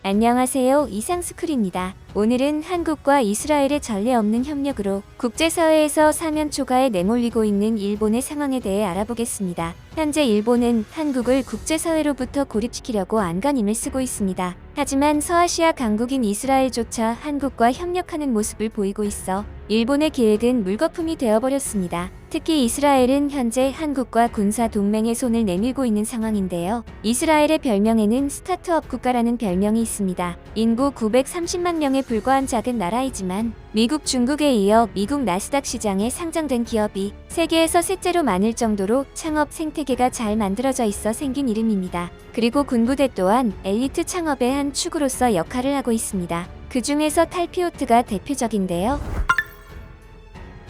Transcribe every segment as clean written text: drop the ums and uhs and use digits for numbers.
안녕하세요. 이상스쿨입니다. 오늘은 한국과 이스라엘의 전례 없는 협력으로 국제사회에서 사면 초가에 내몰리고 있는 일본의 상황에 대해 알아보겠습니다. 현재 일본은 한국을 국제사회로부터 고립시키려고 안간힘을 쓰고 있습니다. 하지만 서아시아 강국인 이스라엘조차 한국과 협력하는 모습을 보이고 있어 일본의 계획은 물거품이 되어버렸습니다. 특히 이스라엘은 현재 한국과 군사 동맹에 손을 내밀고 있는 상황인데요. 이스라엘의 별명에는 스타트업 국가라는 별명이 있습니다. 인구 930만 명에 불과한 작은 나라이지만 미국, 중국에 이어 미국 나스닥 시장에 상장된 기업이 세계에서 셋째로 많을 정도로 창업 생태계가 잘 만들어져 있어 생긴 이름입니다. 그리고 군부대 또한 엘리트 창업의 한 축으로서 역할을 하고 있습니다. 그 중에서 탈피오트가 대표적인데요.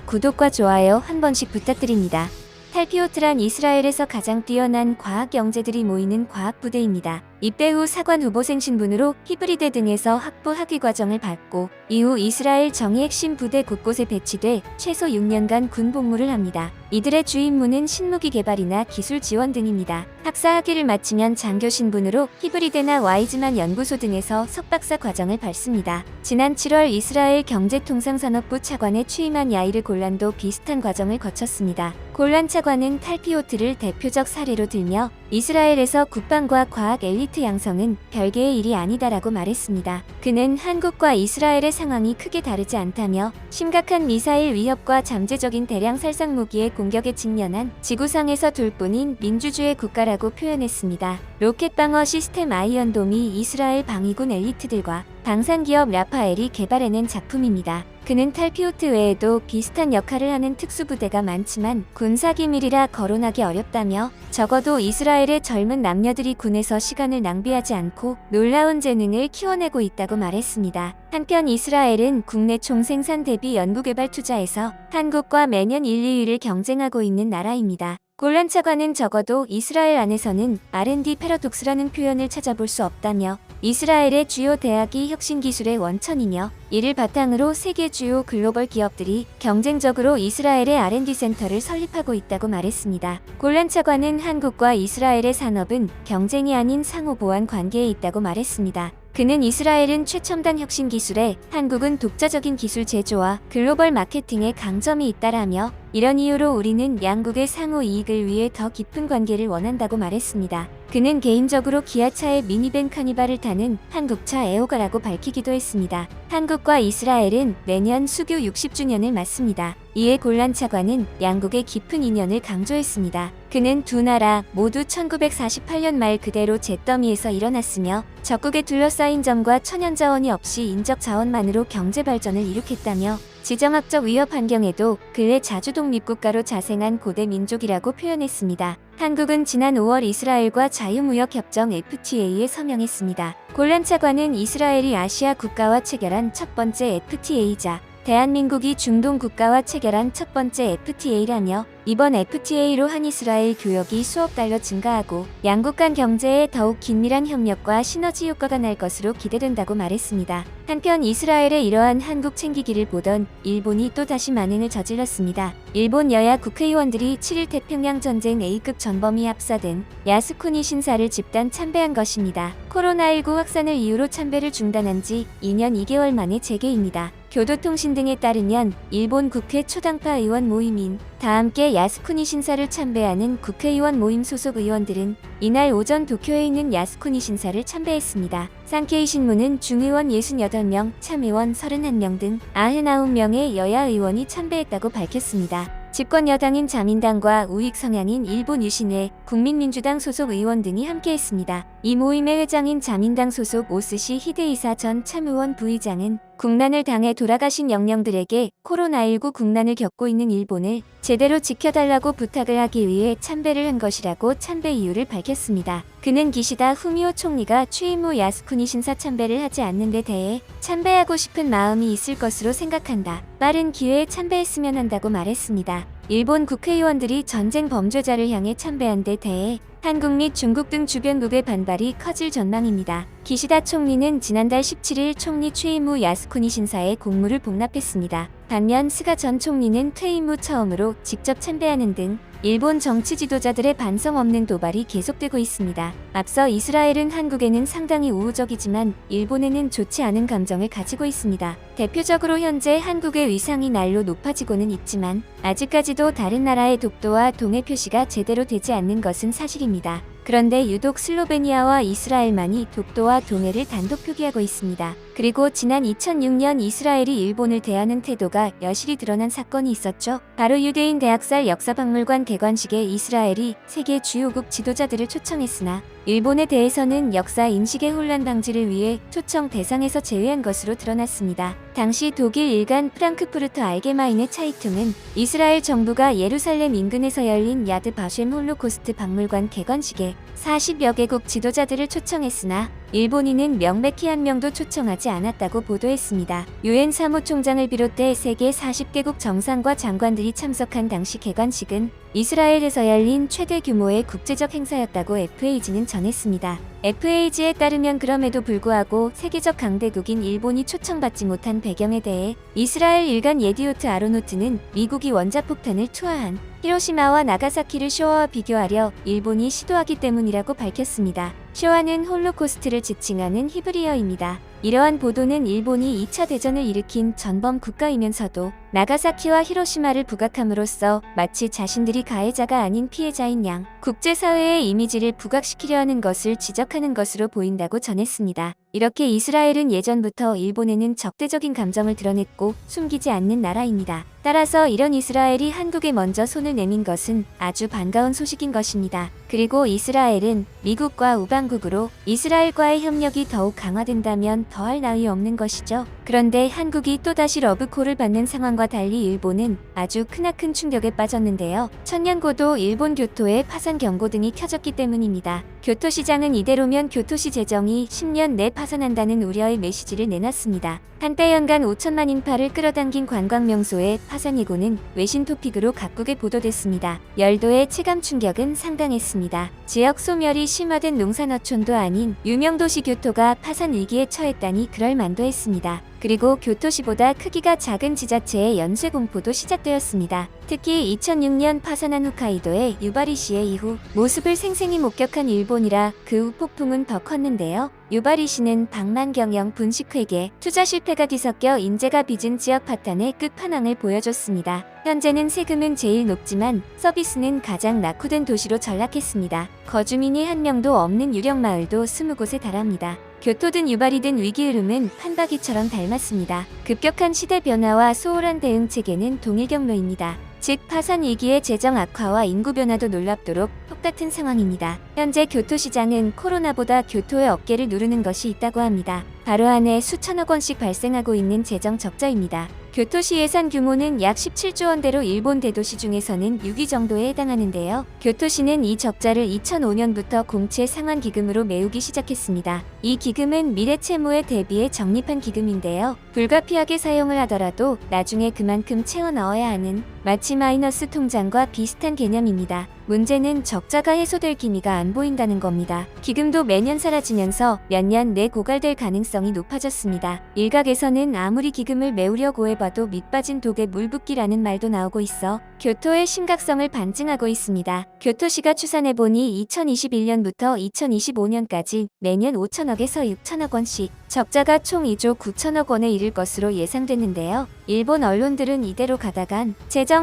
구독과 좋아요 한 번씩 부탁드립니다. 탈피오트란 이스라엘에서 가장 뛰어난 과학 영재들이 모이는 과학부대입니다. 입대 후 사관 후보생 신분으로 히브리대 등에서 학부 학위 과정을 받고 이후 이스라엘 정예 핵심 부대 곳곳에 배치돼 최소 6년간 군 복무를 합니다. 이들의 주 임무는 신무기 개발이나 기술 지원 등입니다. 학사 학위를 마치면 장교 신분으로 히브리대나 와이즈만 연구소 등에서 석박사 과정을 밟습니다. 지난 7월 이스라엘 경제통상산업부 차관에 취임한 야이르 골란도 비슷한 과정을 거쳤습니다. 골란 차관은 탈피오트를 대표적 사례로 들며 이스라엘에서 국방과 과학 엘리트 양성은 별개의 일이 아니다라고 말했습니다. 그는 한국과 이스라엘의 상황이 크게 다르지 않다며 심각한 미사일 위협과 잠재적인 대량 살상 무기의 공격에 직면한 지구상에서 둘뿐인 민주주의 국가라고 표현했습니다. 로켓 방어 시스템 아이언돔이 이스라엘 방위군 엘리트들과 방산기업 라파엘이 개발해낸 작품입니다. 그는 탈피오트 외에도 비슷한 역할을 하는 특수부대가 많지만 군사기밀이라 거론하기 어렵다며 적어도 이스라엘의 젊은 남녀들이 군에서 시간을 낭비하지 않고 놀라운 재능을 키워내고 있다고 말했습니다. 한편 이스라엘은 국내 총생산 대비 연구개발 투자에서 한국과 매년 1, 2위를 경쟁하고 있는 나라입니다. 골란 차관은 적어도 이스라엘 안에서는 R&D 패러독스라는 표현을 찾아볼 수 없다며 이스라엘의 주요 대학이 혁신기술의 원천이며 이를 바탕으로 세계 주요 글로벌 기업들이 경쟁적으로 이스라엘의 R&D 센터를 설립하고 있다고 말했습니다. 골란 차관은 한국과 이스라엘의 산업은 경쟁이 아닌 상호 보완 관계에 있다고 말했습니다. 그는 이스라엘은 최첨단 혁신 기술에 한국은 독자적인 기술 제조와 글로벌 마케팅에 강점이 있다라며 이런 이유로 우리는 양국의 상호 이익을 위해 더 깊은 관계를 원한다고 말했습니다. 그는 개인적으로 기아차의 미니밴 카니발을 타는 한국차 애호가라고 밝히기도 했습니다. 한국과 이스라엘은 내년 수교 60주년을 맞습니다. 이에 골란 차관은 양국의 깊은 인연을 강조했습니다. 그는 두 나라 모두 1948년 말 그대로 잿더미에서 일어났으며 적국에 둘러싸인 점과 천연자원이 없이 인적 자원만으로 경제 발전을 이룩했다며 지정학적 위협 환경에도 근래 자주 독립국가로 자생한 고대 민족이라고 표현했습니다. 한국은 지난 5월 이스라엘과 자유무역협정 FTA에 서명했습니다. 골란 차관은 이스라엘이 아시아 국가와 체결한 첫 번째 FTA이자 대한민국이 중동 국가와 체결한 첫 번째 FTA라며 이번 FTA로 한이스라엘 교역이 수억 달러 증가하고 양국 간 경제에 더욱 긴밀한 협력과 시너지 효과가 날 것으로 기대된다고 말했습니다. 한편 이스라엘의 이러한 한국 챙기기를 보던 일본이 또다시 만행을 저질렀습니다. 일본 여야 국회의원들이 7일 태평양 전쟁 A급 전범위 합사된 야스쿠니 신사를 집단 참배한 것입니다. 코로나19 확산을 이유로 참배를 중단한 지 2년 2개월 만의 재개입니다. 교도통신 등에 따르면 일본 국회 초당파 의원 모임인 다함께 야스쿠니 신사를 참배하는 국회의원 모임 소속 의원들은 이날 오전 도쿄에 있는 야스쿠니 신사를 참배했습니다. 산케이 신문은 중의원 68명, 참의원 31명 등 99명의 여야 의원이 참배했다고 밝혔습니다. 집권 여당인 자민당과 우익 성향인 일본 유신회, 국민민주당 소속 의원 등이 함께했습니다. 이 모임의 회장인 자민당 소속 오스시 히데이사 전 참의원 부의장은 국난을 당해 돌아가신 영령들에게 코로나19 국난을 겪고 있는 일본을 제대로 지켜달라고 부탁을 하기 위해 참배를 한 것이라고 참배 이유를 밝혔습니다. 그는 기시다 후미오 총리가 취임 후 야스쿠니 신사 참배를 하지 않는 데 대해 참배하고 싶은 마음이 있을 것으로 생각한다. 빠른 기회에 참배했으면 한다고 말했습니다. 일본 국회의원들이 전쟁 범죄자를 향해 참배한 데 대해 한국 및 중국 등 주변국의 반발이 커질 전망입니다. 기시다 총리는 지난달 17일 총리 취임 후 야스쿠니 신사에 공물을 복납했습니다. 반면 스가 전 총리는 퇴임 후 처음으로 직접 참배하는 등 일본 정치 지도자들의 반성 없는 도발이 계속되고 있습니다. 앞서 이스라엘은 한국에는 상당히 우호적이지만 일본에는 좋지 않은 감정을 가지고 있습니다. 대표적으로 현재 한국의 위상이 날로 높아지고는 있지만 아직까지도 다른 나라의 독도와 동해 표시가 제대로 되지 않는 것은 사실입니다. 그런데 유독 슬로베니아와 이스라엘만이 독도와 동해를 단독 표기하고 있습니다. 그리고 지난 2006년 이스라엘이 일본을 대하는 태도가 여실히 드러난 사건이 있었죠. 바로 유대인 대학살 역사박물관 개관식에 이스라엘이 세계 주요국 지도자들을 초청했으나 일본에 대해서는 역사 인식의 혼란 방지를 위해 초청 대상에서 제외한 것으로 드러났습니다. 당시 독일 일간 프랑크푸르트 알게마인의 차이퉁은 이스라엘 정부가 예루살렘 인근에서 열린 야드 바셴 홀로코스트 박물관 개관식에 40여 개국 지도자들을 초청했으나 일본인은 명백히 한 명도 초청하지 않았다고 보도했습니다. 유엔 사무총장을 비롯해 세계 40개국 정상과 장관들이 참석한 당시 개관식은 이스라엘에서 열린 최대 규모의 국제적 행사였다고 FAG는 전했습니다. FAG에 따르면 그럼에도 불구하고 세계적 강대국인 일본이 초청받지 못한 배경에 대해 이스라엘 일간 예디오트 아로노트는 미국이 원자폭탄을 투하한 히로시마와 나가사키를 쇼와와 비교하려 일본이 시도하기 때문이라고 밝혔습니다. 쇼와는 홀로코스트를 지칭하는 히브리어입니다. 이러한 보도는 일본이 2차 대전을 일으킨 전범 국가이면서도 나가사키와 히로시마를 부각함으로써 마치 자신들이 가해자가 아닌 피해자인 양 국제사회의 이미지를 부각시키려 하는 것을 지적하는 것으로 보인다고 전했습니다. 이렇게 이스라엘은 예전부터 일본에는 적대적인 감정을 드러냈고 숨기지 않는 나라입니다. 따라서 이런 이스라엘이 한국에 먼저 손을 내민 것은 아주 반가운 소식인 것입니다. 그리고 이스라엘은 미국과 우방국으로 이스라엘과의 협력이 더욱 강화된다면 더할 나위 없는 것이죠. 그런데 한국이 또다시 러브콜을 받는 상황과 달리 일본은 아주 크나큰 충격에 빠졌는데요. 천년고도 일본 교토의 파산 경고 등이 켜졌기 때문입니다. 교토시장은 이대로면 교토시 재정이 10년 내 파산한다는 우려의 메시지를 내놨습니다. 한때 연간 5천만 인파를 끌어당긴 관광명소의 파산 예고는 외신 토픽으로 각국에 보도됐습니다. 열도의 체감 충격은 상당했습니다. 지역 소멸이 심화된 농산어촌도 아닌 유명 도시 교토가 파산 위기에 처했다니 그럴 만도 했습니다. 그리고 교토시보다 크기가 작은 지자체의 연쇄 공포도 시작되었습니다. 특히 2006년 파산한 홋카이도의 유바리시의 이후 모습을 생생히 목격한 일본이라 그 후 폭풍은 더 컸는데요. 유바리시는 방만경영 분식회계, 투자 실패가 뒤섞여 인재가 빚은 지역 파탄의 끝판왕을 보여줬습니다. 현재는 세금은 제일 높지만 서비스는 가장 낙후된 도시로 전락했습니다. 거주민이 한 명도 없는 유령 마을도 20곳에 달합니다. 교토든 유바리든 위기 흐름은 판박이처럼 닮았습니다. 급격한 시대 변화와 소홀한 대응 체계는 동일 경로입니다. 즉 파산 위기의 재정 악화와 인구 변화도 놀랍도록 똑같은 상황입니다. 현재 교토시장은 코로나보다 교토의 어깨를 누르는 것이 있다고 합니다. 바로 한 해 수천억 원씩 발생하고 있는 재정 적자입니다. 교토시 예산 규모는 약 17조 원대로 일본 대도시 중에서는 6위 정도에 해당하는데요. 교토시는 이 적자를 2005년부터 공채 상환 기금으로 메우기 시작했습니다. 이 기금은 미래 채무에 대비해 적립한 기금인데요. 불가피하게 사용을 하더라도 나중에 그만큼 채워 넣어야 하는 마치 마이너스 통장과 비슷한 개념입니다. 문제는 적자가 해소될 기미가 안 보인다는 겁니다. 기금도 매년 사라지면서 몇 년 내 고갈될 가능성이 높아졌습니다. 일각에서는 아무리 기금을 메우려고 해봐도 밑빠진 독에 물 붓기라는 말도 나오고 있어 교토의 심각성을 반증하고 있습니다. 교토시가 추산해보니 2021년부터 2025년까지 매년 5천억에서 6천억 원씩 적자가 총 2조 9천억 원에 이를 것으로 예상됐는데요. 일본 언론들은 이대로 가다간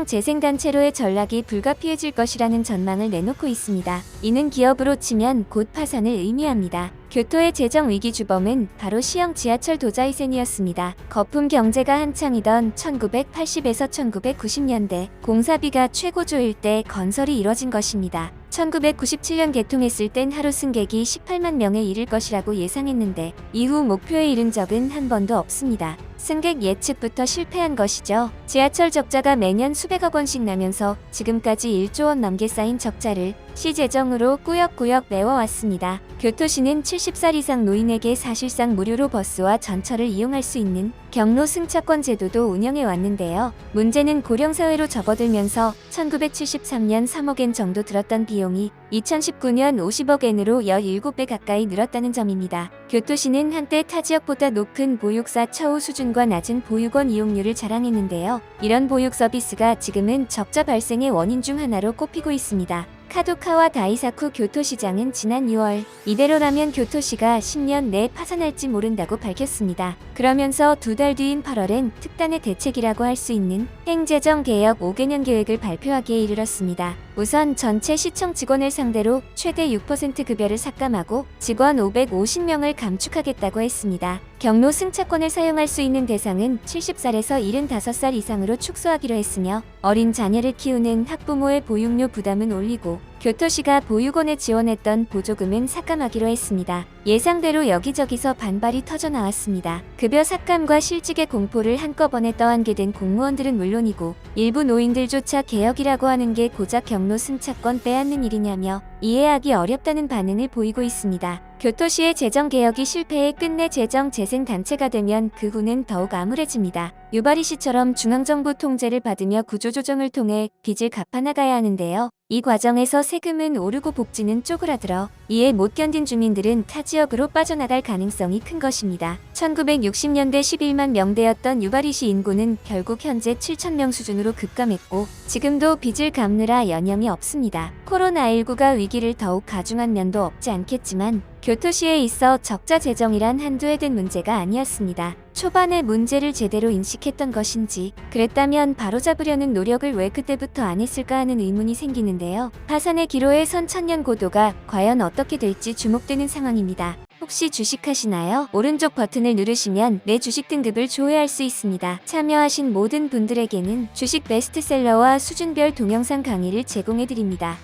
재생단체로의 전락이 불가피해질 것이라는 전망을 내놓고 있습니다. 이는 기업으로 치면 곧 파산을 의미합니다. 교토의 재정 위기 주범은 바로 시형 지하철 도자이센이었습니다. 거품 경제가 한창이던 1980에서 1990년대 공사비가 최고조일 때 건설이 이뤄진 것입니다. 1997년 개통했을 땐 하루 승객이 18만 명에 이를 것이라고 예상했는데 이후 목표에 이른 적은 한 번도 없습니다. 승객 예측부터 실패한 것이죠. 지하철 적자가 매년 수백억 원씩 나면서 지금까지 1조 원 넘게 쌓인 적자를 시 재정으로 꾸역꾸역 메워왔습니다. 교토시는 70살 이상 노인에게 사실상 무료로 버스와 전철을 이용할 수 있는 경로 승차권 제도도 운영해 왔는데요. 문제는 고령사회로 접어들면서 1973년 3억엔 정도 들었던 비용 비용이 2019년 50억엔으로 17배 가까이 늘었다는 점입니다. 교토시는 한때 타 지역보다 높은 보육사 처우 수준과 낮은 보육원 이용률을 자랑했는데요. 이런 보육 서비스가 지금은 적자 발생의 원인 중 하나로 꼽히고 있습니다. 카도카와 다이사쿠 교토시장은 지난 6월 이대로라면 교토시가 10년 내 파산할지 모른다고 밝혔습니다. 그러면서 2달 뒤인 8월엔 특단의 대책이라고 할 수 있는 행재정 개혁 5개년 계획을 발표하기에 이르렀습니다. 우선 전체 시청 직원을 상대로 최대 6% 급여를 삭감하고 직원 550명을 감축하겠다고 했습니다. 경로 승차권을 사용할 수 있는 대상은 70살에서 75살 이상으로 축소하기로 했으며 어린 자녀를 키우는 학부모의 보육료 부담은 올리고 교토시가 보육원에 지원했던 보조금은 삭감하기로 했습니다. 예상대로 여기저기서 반발이 터져 나왔습니다. 급여 삭감과 실직의 공포를 한꺼번에 떠안게 된 공무원들은 물론이고 일부 노인들조차 개혁이라고 하는 게 고작 경로 승차권 빼앗는 일이냐며 이해하기 어렵다는 반응을 보이고 있습니다. 교토시의 재정개혁이 실패해 끝내 재정 재생 단체가 되면 그 후는 더욱 암울해집니다. 유바리시처럼 중앙정부 통제를 받으며 구조조정을 통해 빚을 갚아나가야 하는데요. 이 과정에서 세금은 오르고 복지는 쪼그라들어 이에 못 견딘 주민들은 타 지역으로 빠져나갈 가능성이 큰 것입니다. 1960년대 11만 명대였던 유바리시 인구는 결국 현재 7,000명 수준으로 급감했고 지금도 빚을 갚느라 여념이 없습니다. 코로나19가 위기를 더욱 가중한 면도 없지 않겠지만 교토시에 있어 적자 재정이란 한두 해 된 문제가 아니었습니다. 초반에 문제를 제대로 인식했던 것인지 그랬다면 바로잡으려는 노력을 왜 그때부터 안 했을까 하는 의문이 생기는데요. 파산의 기로에 선 천년 고도가 과연 어떻게 될지 주목되는 상황입니다. 혹시 주식하시나요? 오른쪽 버튼을 누르시면 내 주식 등급을 조회할 수 있습니다. 참여하신 모든 분들에게는 주식 베스트셀러와 수준별 동영상 강의를 제공해드립니다.